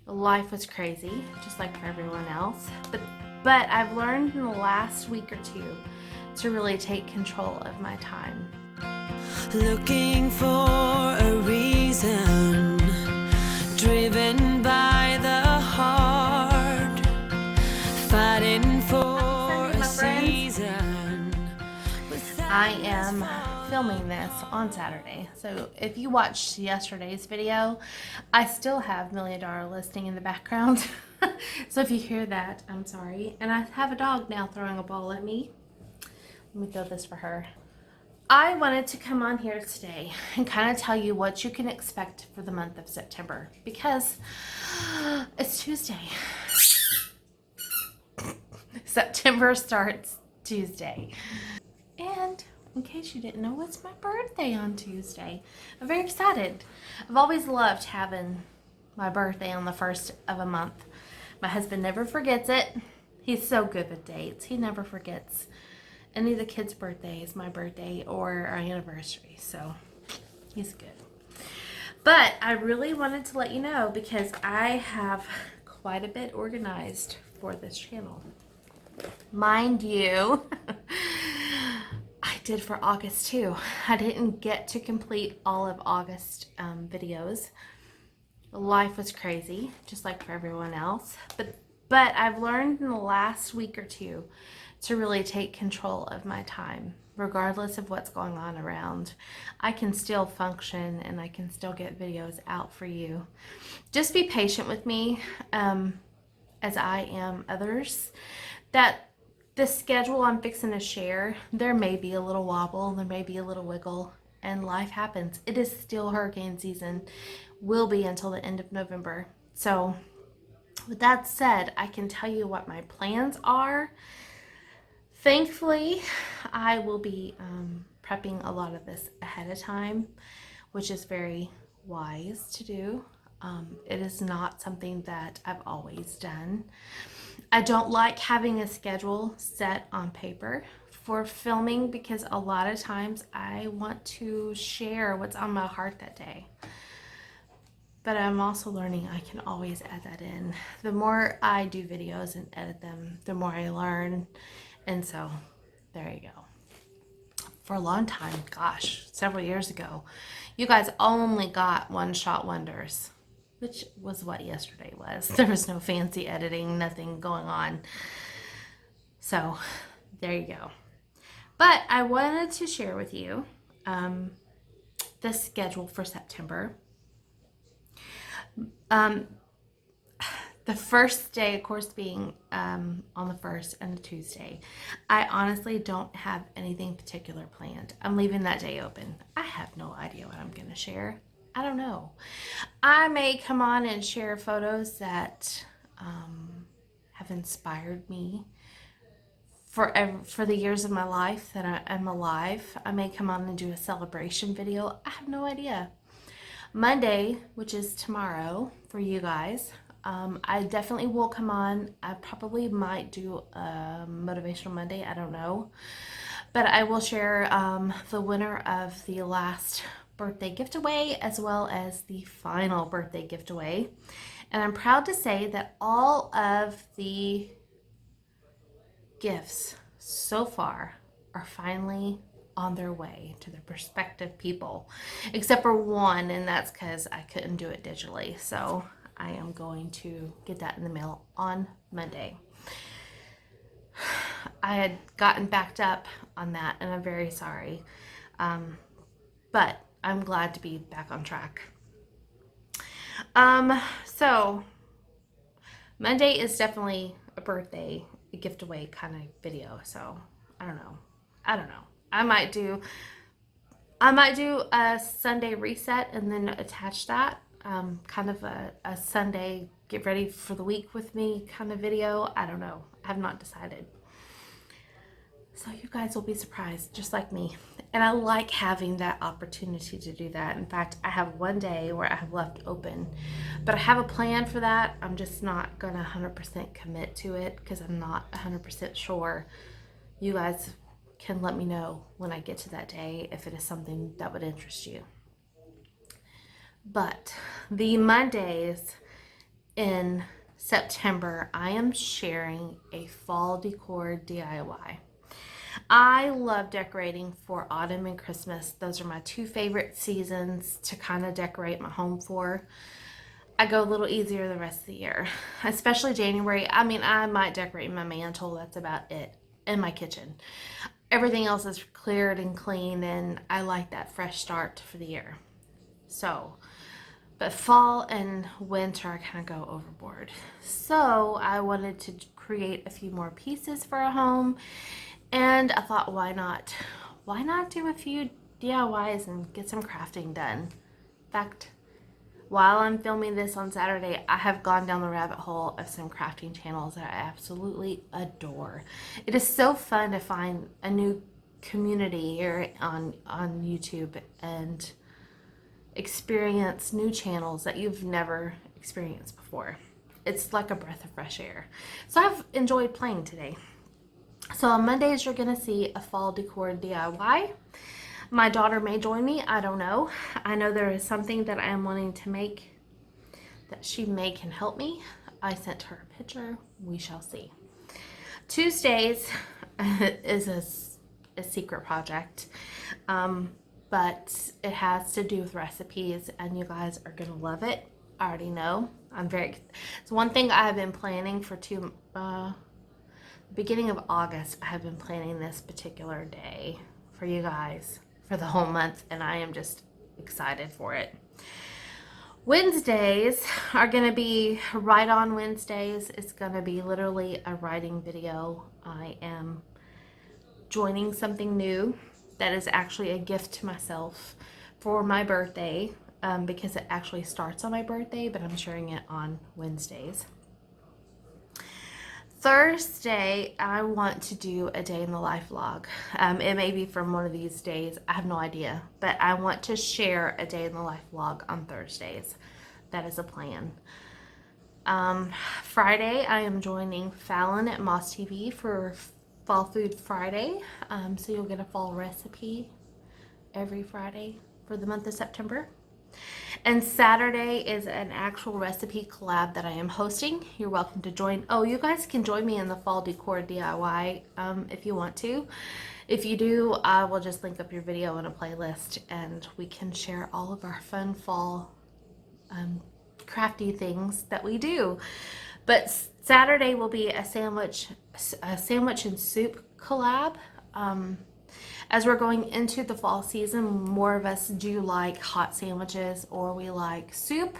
Life was crazy, just like for everyone else. But I've learned in the last week or two to really take control of my time. Looking for a reason, driven by the heart, fighting for a season. I am filming this on Saturday, so if you watched yesterday's video, I still have $1 Million Listing in the background. So if you hear that, I'm sorry. And I have a dog now throwing a ball at me. Let me throw this for her. I wanted to come on here today and kind of tell you what you can expect for the month of September, because it's Tuesday. September starts Tuesday. And in case you didn't know, it's my birthday on Tuesday. I'm very excited. I've always loved having my birthday on the first of a month. My husband never forgets it. He's so good with dates. He never forgets any of the kids' birthdays, my birthday, or our anniversary. So he's good. But I really wanted to let you know because I have quite a bit organized for this channel. Mind you, I did for August too. I didn't get to complete all of August videos. Life was crazy, just like for everyone else. But I've learned in the last week or two to really take control of my time, regardless of what's going on around. I can still function and I can still get videos out for you. Just be patient with me, as I am others. That the schedule I'm fixing to share, there may be a little wobble, there may be a little wiggle, and life happens. It is still hurricane season, will be until the end of November. So with that said, I can tell you what my plans are. Thankfully, I will be prepping a lot of this ahead of time, which is very wise to do. It is not something that I've always done. I don't like having a schedule set on paper for filming because a lot of times I want to share what's on my heart that day. But I'm also learning I can always add that in. The more I do videos and edit them, the more I learn. And so there you go. For a long time, gosh, several years ago, you guys only got one-shot wonders, which was what yesterday was. There was no fancy editing, nothing going on. So there you go. But I wanted to share with you the schedule for September. The first day, of course, being on the 1st and a Tuesday. I honestly don't have anything particular planned. I'm leaving that day open. I have no idea what I'm going to share. I don't know. I may come on and share photos that have inspired me for the years of my life that I am alive. I may come on and do a celebration video. I have no idea. Monday, which is tomorrow for you guys, I definitely will come on. I probably might do a Motivational Monday. I don't know. But I will share the winner of the last birthday giveaway as well as the final birthday giveaway. And I'm proud to say that all of the gifts so far are finally on their way to their prospective people, except for one, and that's because I couldn't do it digitally. So I am going to get that in the mail on Monday. I had gotten backed up on that, and I'm very sorry. But I'm glad to be back on track. So Monday is definitely a birthday, a gift away kind of video. So I don't know. I might do a Sunday reset and then attach that. Kind of a Sunday get ready for the week with me kind of video. I don't know. I have not decided. So you guys will be surprised, just like me. And I like having that opportunity to do that. In fact, I have one day where I have left open, but I have a plan for that. I'm just not going to 100% commit to it because I'm not 100% sure. You guys can let me know when I get to that day if it is something that would interest you. But the Mondays in September, I am sharing a fall decor DIY. I love decorating for autumn and Christmas. Those are my two favorite seasons to kind of decorate my home for. I go a little easier the rest of the year, especially January. I mean, I might decorate my mantle. That's about it. In my kitchen. Everything else is cleared and clean, and I like that fresh start for the year. So, but fall and winter, I kind of go overboard. So I wanted to create a few more pieces for a home, and I thought, why not? Why not do a few DIYs and get some crafting done? In fact, while I'm filming this on Saturday, I have gone down the rabbit hole of some crafting channels that I absolutely adore. It is so fun to find a new community here on YouTube and experience new channels that you've never experienced before. It's like a breath of fresh air. So I've enjoyed playing today. So on Mondays, you're going to see a fall decor DIY. My daughter may join me. I don't know. I know there is something that I am wanting to make that she may can help me. I sent her a picture. We shall see. Tuesdays is a secret project, but it has to do with recipes, and you guys are gonna love it. I already know. It's one thing I have been planning for beginning of August. I have been planning this particular day for you guys for the whole month, and I am just excited for it. Wednesdays are going to be Write On Wednesdays. It's going to be literally a writing video. I am joining something new that is actually a gift to myself for my birthday, because it actually starts on my birthday, but I'm sharing it on Wednesdays. Thursday, I want to do a day in the life vlog. It may be from one of these days. I have no idea. But I want to share a day in the life vlog on Thursdays. That is a plan. Friday, I am joining Fallon at Moss TV for Fall Food Friday. So you'll get a fall recipe every Friday for the month of September. And Saturday is an actual recipe collab that I am hosting. You're welcome to join. Oh, you guys can join me in the fall decor DIY if you want to. If you do, I will just link up your video in a playlist, and we can share all of our fun fall crafty things that we do. But Saturday will be a sandwich and soup collab. As we're going into the fall season, more of us do like hot sandwiches, or we like soup.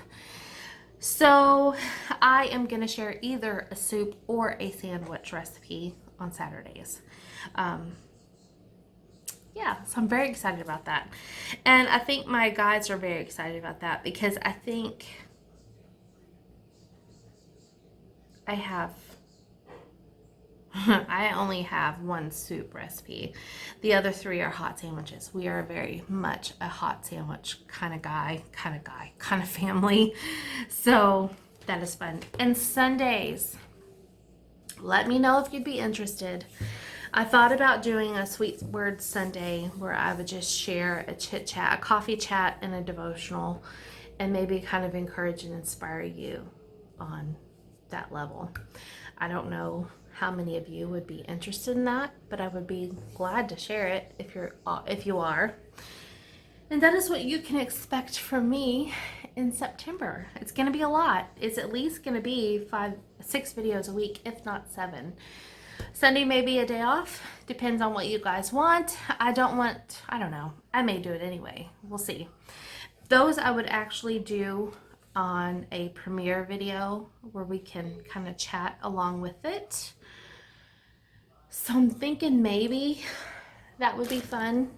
So I am going to share either a soup or a sandwich recipe on Saturdays. Yeah, so I'm very excited about that. And I think my guys are very excited about that, because I think I only have one soup recipe. The other three are hot sandwiches. We are very much a hot sandwich kind of family. So that is fun. And Sundays, let me know if you'd be interested. I thought about doing a Sweet Word Sunday where I would just share a chit chat, a coffee chat, and a devotional, and maybe kind of encourage and inspire you on that level. I don't know how many of you would be interested in that, but I would be glad to share it if you are. And that is what you can expect from me in September. It's going to be a lot. It's at least going to be 6 videos a week, if not 7. Sunday may be a day off. Depends on what you guys want. I don't know. I may do it anyway. We'll see. Those I would actually do on a premiere video where we can kind of chat along with it. So I'm thinking maybe that would be fun.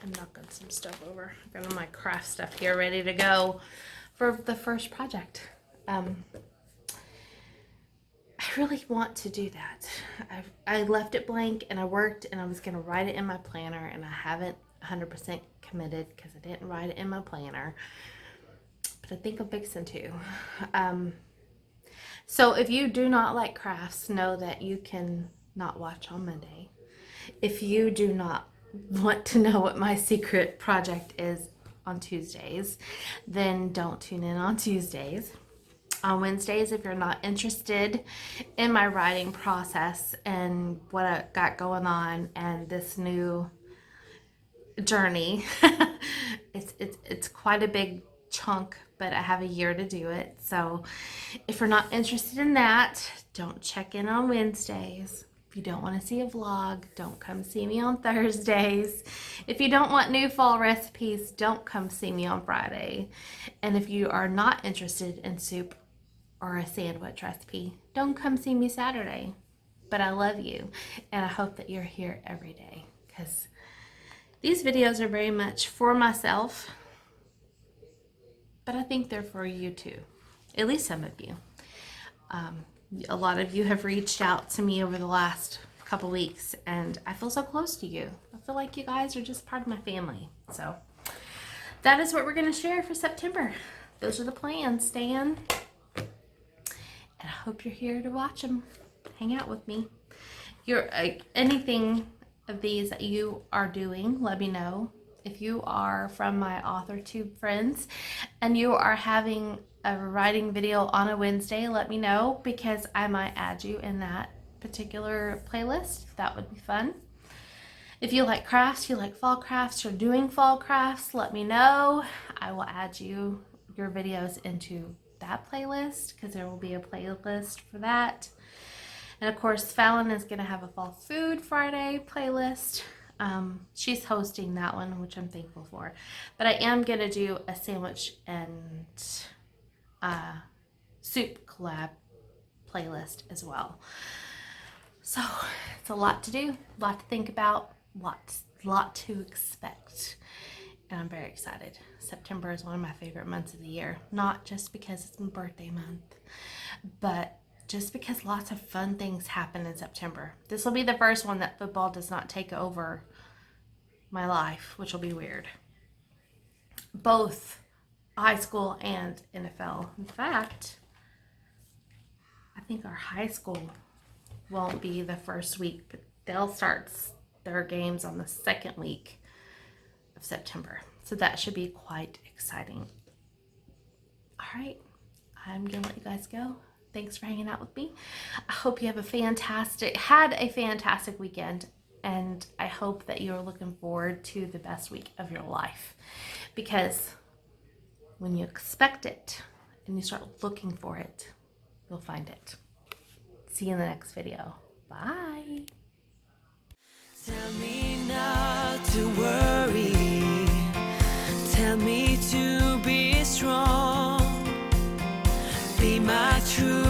I'm knocking some stuff over. I've got all my craft stuff here ready to go for the first project. I really want to do that. I left it blank, and I worked, and I was going to write it in my planner, and I haven't 100% committed because I didn't write it in my planner. But I think I'm fixing to. So if you do not like crafts, know that you can not watch on Monday. If you do not want to know what my secret project is on Tuesdays, then don't tune in on Tuesdays. on Wednesdays if you're not interested in my writing process and what I got going on and this new journey. It's quite a big chunk, but I have a year to do it. So if you're not interested in that, don't check in on Wednesdays. If you don't want to see a vlog, don't come see me on Thursdays. If you don't want new fall recipes, don't come see me on Friday. And if you are not interested in soup or a sandwich recipe, don't come see me Saturday. But I love you, and I hope that you're here every day, because these videos are very much for myself, but I think they're for you too, at least some of you. A lot of you have reached out to me over the last couple weeks, and I feel so close to you. I feel like you guys are just part of my family. So that is what we're going to share for September. Those are the plans, Stan. And I hope you're here to watch them. Hang out with me. Anything of these that you are doing, let me know. If you are from my AuthorTube friends and you are having a writing video on a Wednesday, let me know, because I might add you in that particular playlist. That would be fun. If you like crafts, you like fall crafts, you're doing fall crafts, let me know. I will add your videos into that playlist, because there will be a playlist for that. And of course, Fallon is going to have a Fall Food Friday playlist. She's hosting that one, which I'm thankful for. But I am going to do a sandwich and soup collab playlist as well. So it's a lot to do, a lot to think about, lot to expect. And I'm very excited. September is one of my favorite months of the year. Not just because it's my birthday month, but just because lots of fun things happen in September. This will be the first one that football does not take over my life, which will be weird. Both high school and NFL. In fact, I think our high school won't be the first week, but they'll start their games on the second week of September. So that should be quite exciting. All right, I'm gonna let you guys go. Thanks for hanging out with me. I hope you have had a fantastic weekend, and I hope that you're looking forward to the best week of your life, because when you expect it and you start looking for it, you'll find it. See you in the next video. Bye. Tell me not to worry. Tell me to be strong. Be my true